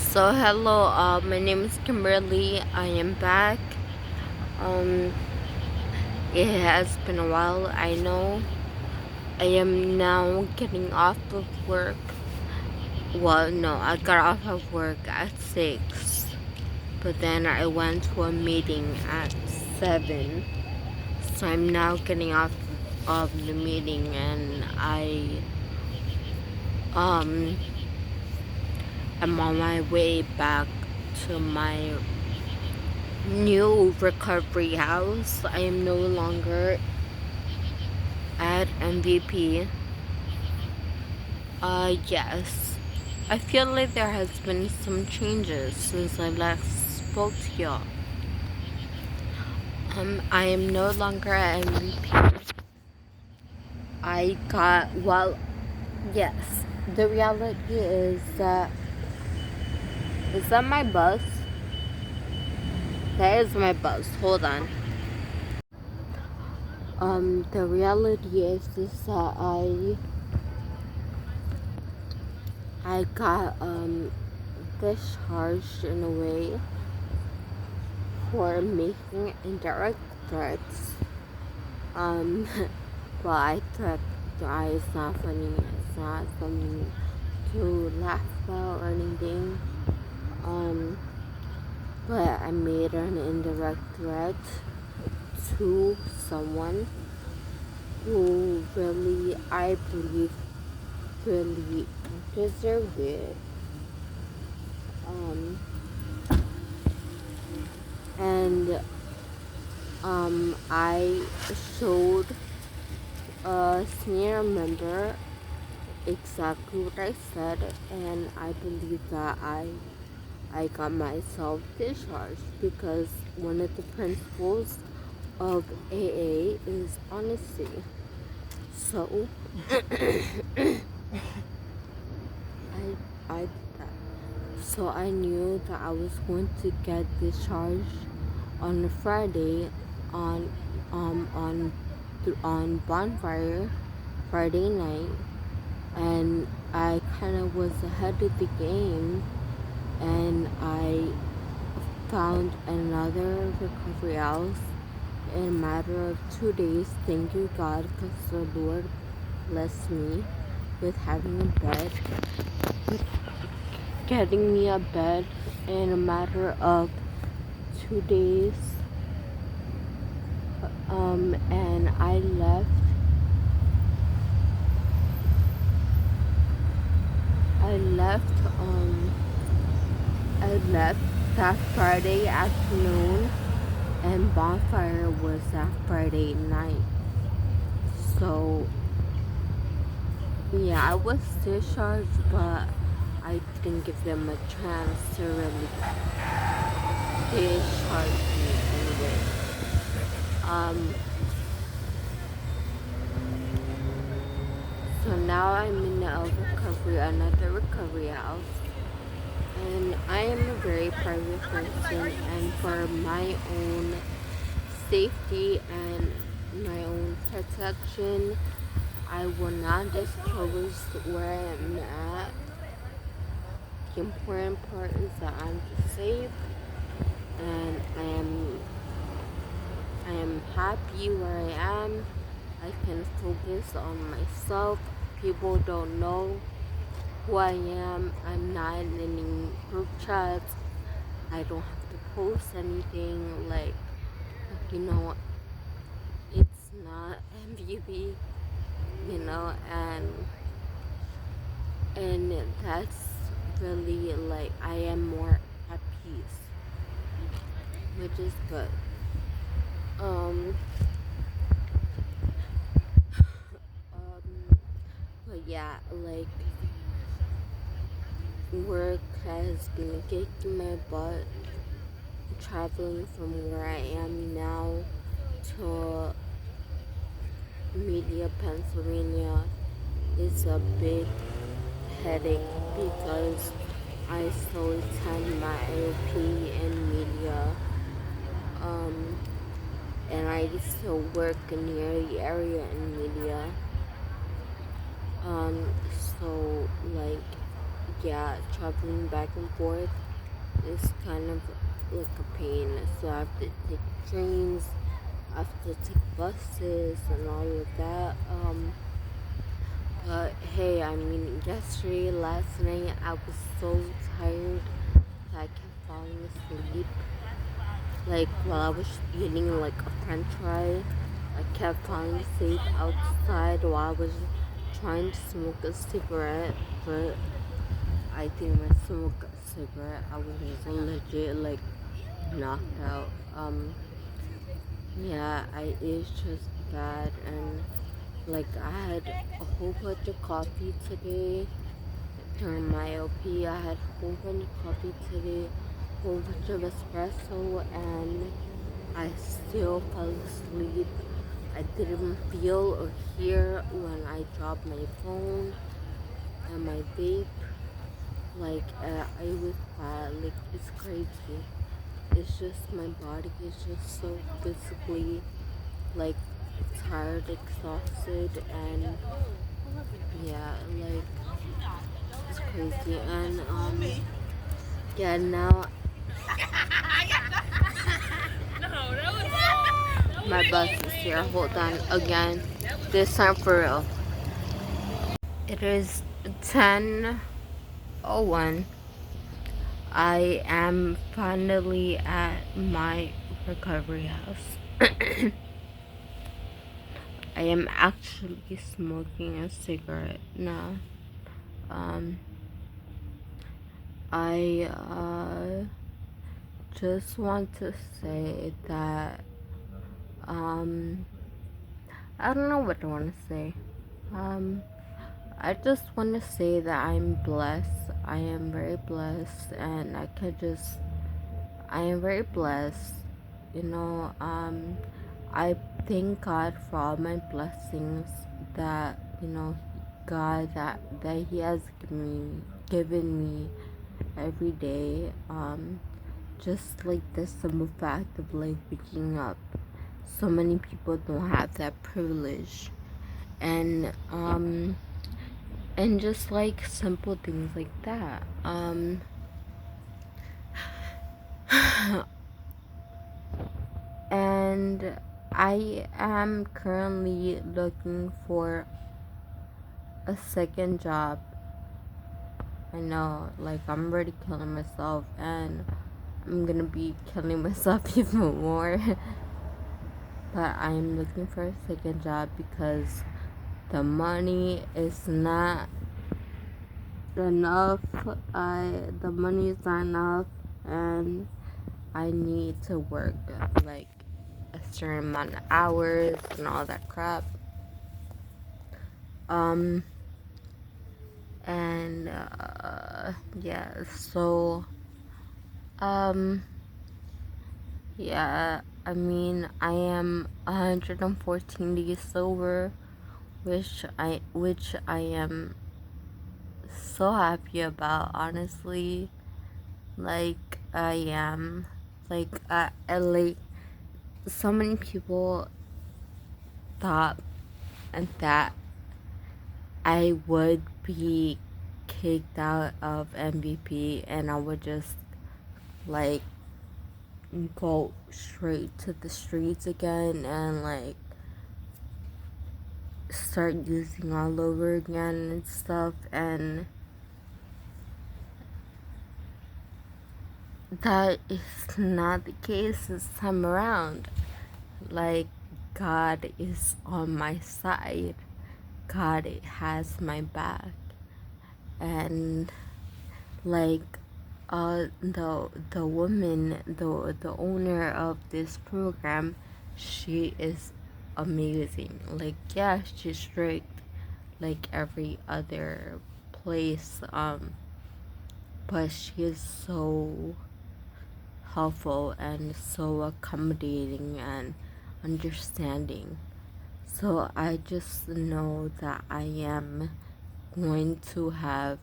So hello, my name is Kimberly. I am back. Um, it has been a while. I know. I am now getting off of work. Well, no, I got off of work at 6, but then I went to a meeting at 7. So I'm now getting off of the meeting, and um am on my way back to my new recovery house. I am no longer at MVP. Yes. I feel like there has been some changes since I last spoke to y'all. I am no longer at MVP. Yes. The reality is that my bus? That is my bus. Hold on. The reality is that I got, discharged in a way for making indirect threats. Um, well, it's not funny. It's not something to laugh about or anything. But I made an indirect threat to someone who really, I believe, really deserved it. And I showed a senior member exactly what I said, and I believe that I got myself discharged because one of the principles of AA is honesty. So I so I knew that I was going to get discharged on a Friday on Bonfire Friday night, and I kind of was ahead of the game, and I found another recovery house in a matter of 2 days. Thank you, God, because the Lord blessed me with having a bed, with getting me a bed in a matter of 2 days. And I left that Friday afternoon, and Bonfire was that Friday night. So, yeah, I was discharged, but I didn't give them a chance to really discharge me anyway. So now I'm in another recovery house. And I am a very private person, and for my own safety and my own protection, I will not disclose where I am at. The important part is that I'm safe, and I am happy where I am. I can focus on myself. People don't know who I am. I'm not in any group chats. I don't have to post anything, like, it's not MVP, and that's really, like, I am more at peace, which is good. But yeah, like, work has been kicking my butt. Traveling from where I am now to Media, Pennsylvania is a big headache because I still attend my AOP in media, and I still work near the area in media. So, like, yeah, traveling back and forth is kind of like a pain. So I have to take trains, I have to take buses and all of that. But hey, I mean, yesterday, last night, I was so tired that I kept falling asleep. Like while I was eating like a French fry, I kept falling asleep outside while I was trying to smoke a cigarette, but I think when I smoked a cigarette, I was legit like knocked out. Yeah, it's just bad, and like I had a whole bunch of coffee today during my OP. I had a whole bunch of coffee today, a whole bunch of espresso, and I still fell asleep. I didn't feel or hear when I dropped my phone and my vape. Like, it was bad. Like, it's crazy. It's just my body is just so physically, like, tired, exhausted, and yeah, like, it's crazy. And, yeah, now my bus is here. Hold on. Again, this time for real. It is 10:01. I am finally at my recovery house. I am actually smoking a cigarette now. Um, I just want to say that I don't know what I want to say. Um, I just want to say that I'm blessed. I am very blessed, and I am very blessed. You know, I thank God for all my blessings that, God that He has given me every day. Just like the simple fact of like waking up. So many people don't have that privilege. And just like simple things like that. And I am currently looking for a second job. I know, like, I'm already killing myself, and I'm gonna be killing myself even more. But I'm looking for a second job because the money is not enough. The money is not enough, and I need to work like a certain amount of hours and all that crap. Um, and yeah, so um, yeah, I mean, I am 114 days sober, which I am so happy about, honestly. Like, I am, like, like, so many people thought and that I would be kicked out of MVP, and I would just like go straight to the streets again and like start using all over again and stuff. And that is not the case this time around. Like, God is on my side. God has my back. And like, the woman, the owner of this program, she is amazing. Like, yeah, she's strict like every other place, but she is so helpful and so accommodating and understanding. So I just know that I am going to have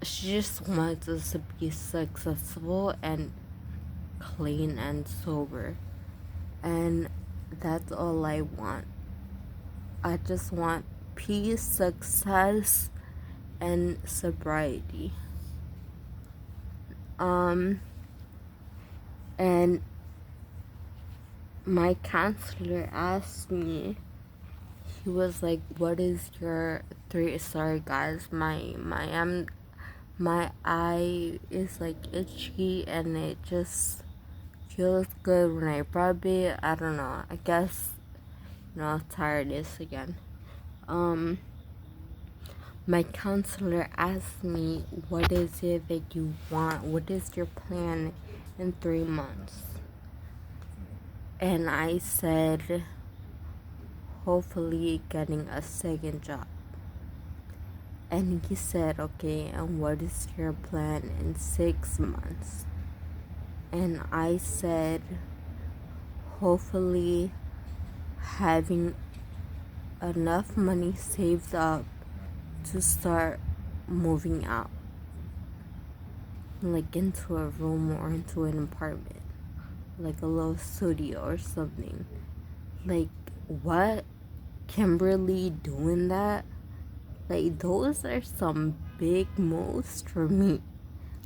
she just wants us to be successful and clean and sober. And that's all I want. I just want peace, success, and sobriety. And my counselor asked me, he was like, what is your three, sorry guys, my eye is like itchy and it just feels good when I rub it. I don't know, I guess, tiredness again. My counselor asked me, what is it that you want? What is your plan in 3 months? And I said, hopefully getting a second job. And he said, okay, and what is your plan in 6 months? And I said, hopefully having enough money saved up to start moving out, like into a room or into an apartment, like a little studio or something. Like, what? Kimberly doing that? Like, those are some big moves for me.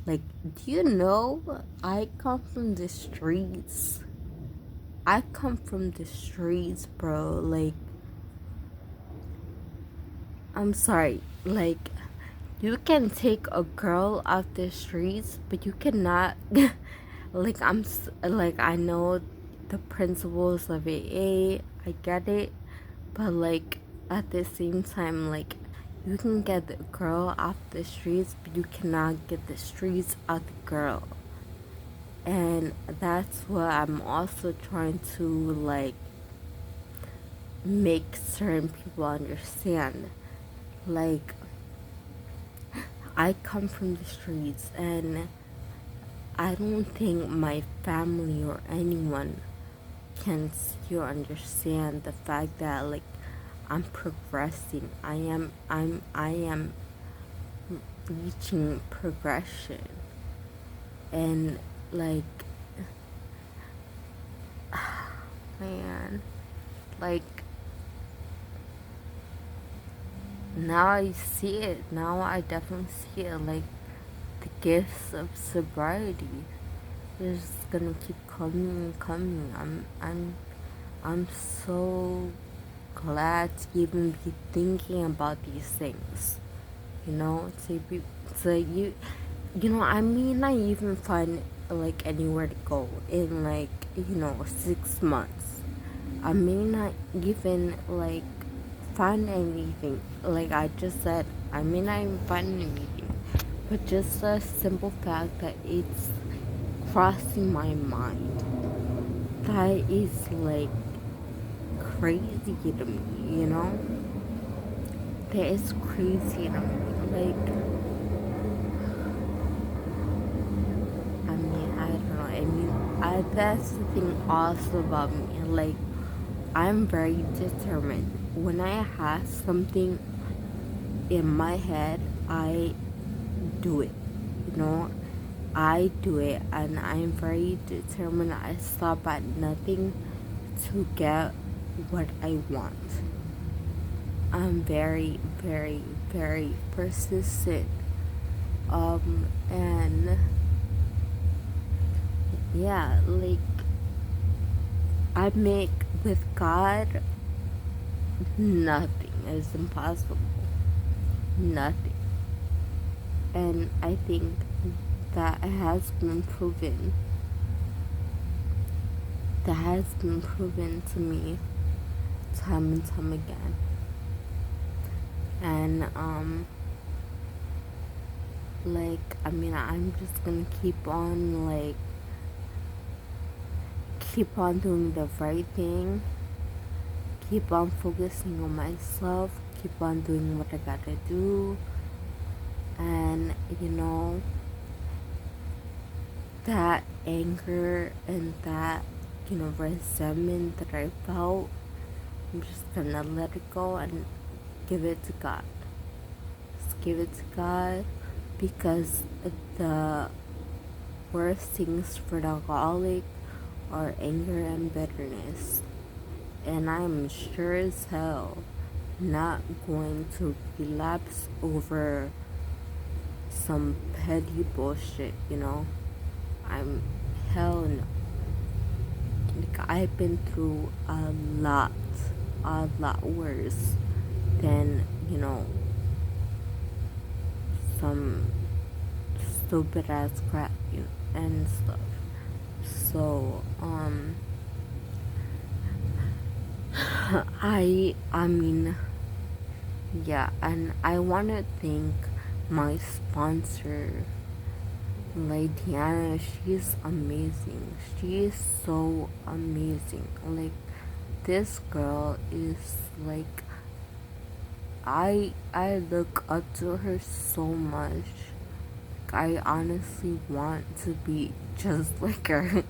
Like, do you know I come from the streets? I come from the streets, bro. Like, I'm sorry. Like, you can take a girl off the streets, but you cannot. Like, like, I know the principles of AA. I get it, but like at the same time, like, you can get the girl off the streets, but you cannot get the streets out the girl. And that's what I'm also trying to like make certain people understand. Like, I come from the streets, and I don't think my family or anyone can still understand the fact that like I'm progressing. I am reaching progression. And like, man, like, now I see it. Now I definitely see it. Like, the gifts of sobriety. They're just gonna keep coming and coming. I'm so glad to even be thinking about these things. I may not even find like anywhere to go in like 6 months. I may not even like find anything. Like I just said, I may not even find anything, but just the simple fact that it's crossing my mind, that is like crazy to me. That is crazy to me. Like, I don't know. That's the thing also about me. Like, I'm very determined. When I have something in my head, I do it. I do it, and I'm very determined. I stop at nothing to get what I want. I'm very, very, very persistent. And yeah, like, I make with God, nothing is impossible. Nothing. And I think that has been proven. That has been proven to me time and time again. And I'm just gonna keep on doing the right thing, keep on focusing on myself, keep on doing what I gotta do. And that anger and that resentment that I felt, I'm just gonna let it go and give it to God. Just give it to God, because the worst things for the alcoholic are anger and bitterness. And I'm sure as hell not going to relapse over some petty bullshit, you know? I'm hell no. Like, I've been through a lot worse than, you know, some stupid ass crap, you know, and stuff. So, I mean, yeah, and I want to thank my sponsor, Diana. She's amazing. She is so amazing. Like, this girl is like, I look up to her so much. I honestly want to be just like her.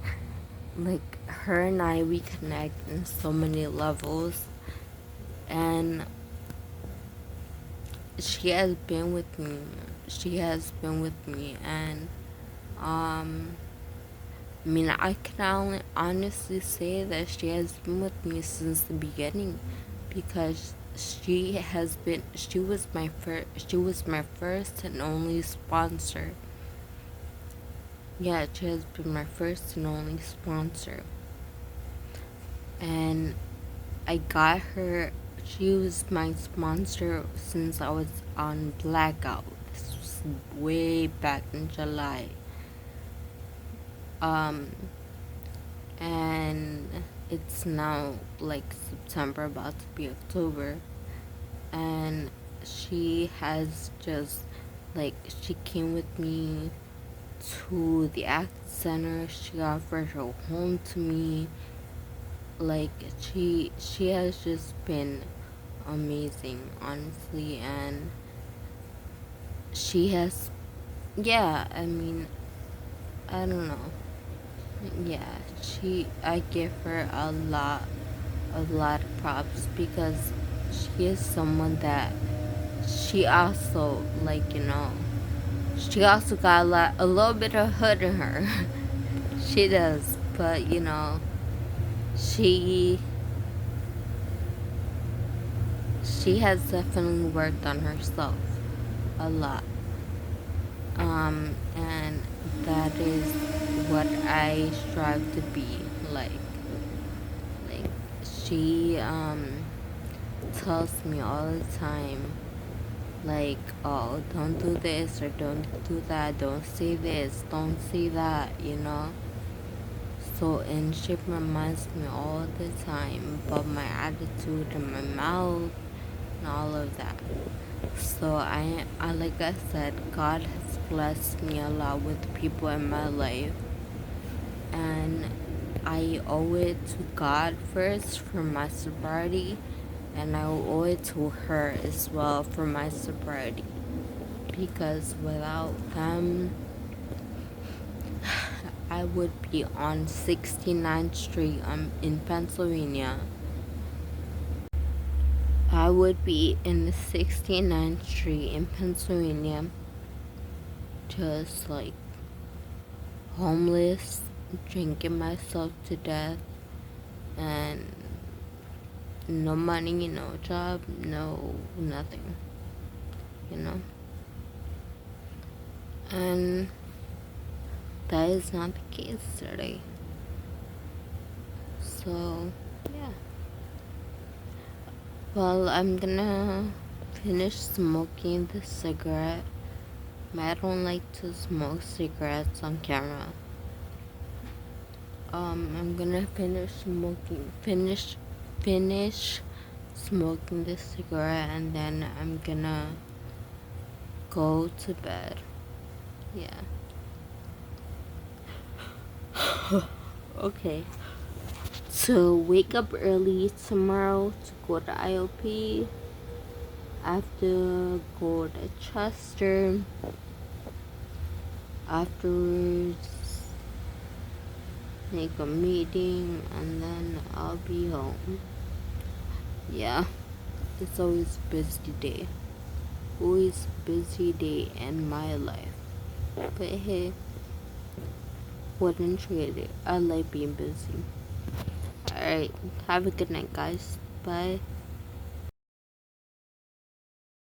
Like, her and I, we connect in so many levels, and she has been with me. She has been with me, and I mean, I can only honestly say that she has been with me since the beginning, because she was my first and only sponsor. Yeah, she has been my first and only sponsor. And I got her, she was my sponsor since I was on Blackout. This was way back in July. And it's now like September, about to be October. And she has just, like, she came with me to the ACT Center. She offered her home to me. Like, she has just been amazing, honestly. And she has, yeah, I mean, I don't know. Yeah, I give her a lot of props, because she is someone that she also, like, you know, she also got a little bit of hood in her. She does, but, you know, she has definitely worked on herself a lot. And that is what I strive to be like. Like, she tells me all the time, like, oh, don't do this or don't do that, don't say this, don't say that, you know. So, and she reminds me all the time about my attitude and my mouth and all of that. So I like I said, God has blessed me a lot with people in my life, and I owe it to God first for my sobriety, and I owe it to her as well for my sobriety, because without them, I would be on 69th Street in Pennsylvania. I would be in the 69th Street in Pennsylvania, just like homeless, drinking myself to death, and no money, no job, no nothing, you know. And that is not the case today. So, yeah. Well, I'm gonna finish smoking the cigarette. I don't like to smoke cigarettes on camera. I'm gonna finish smoking this cigarette, and then I'm gonna go to bed. Yeah. Okay. So wake up early tomorrow to go to IOP. I have to go to Chester. Afterwards, make a meeting, and then I'll be home. Yeah, it's always a busy day. Always busy day in my life. But hey, wouldn't trade it. I like being busy. Alright, have a good night, guys. Bye.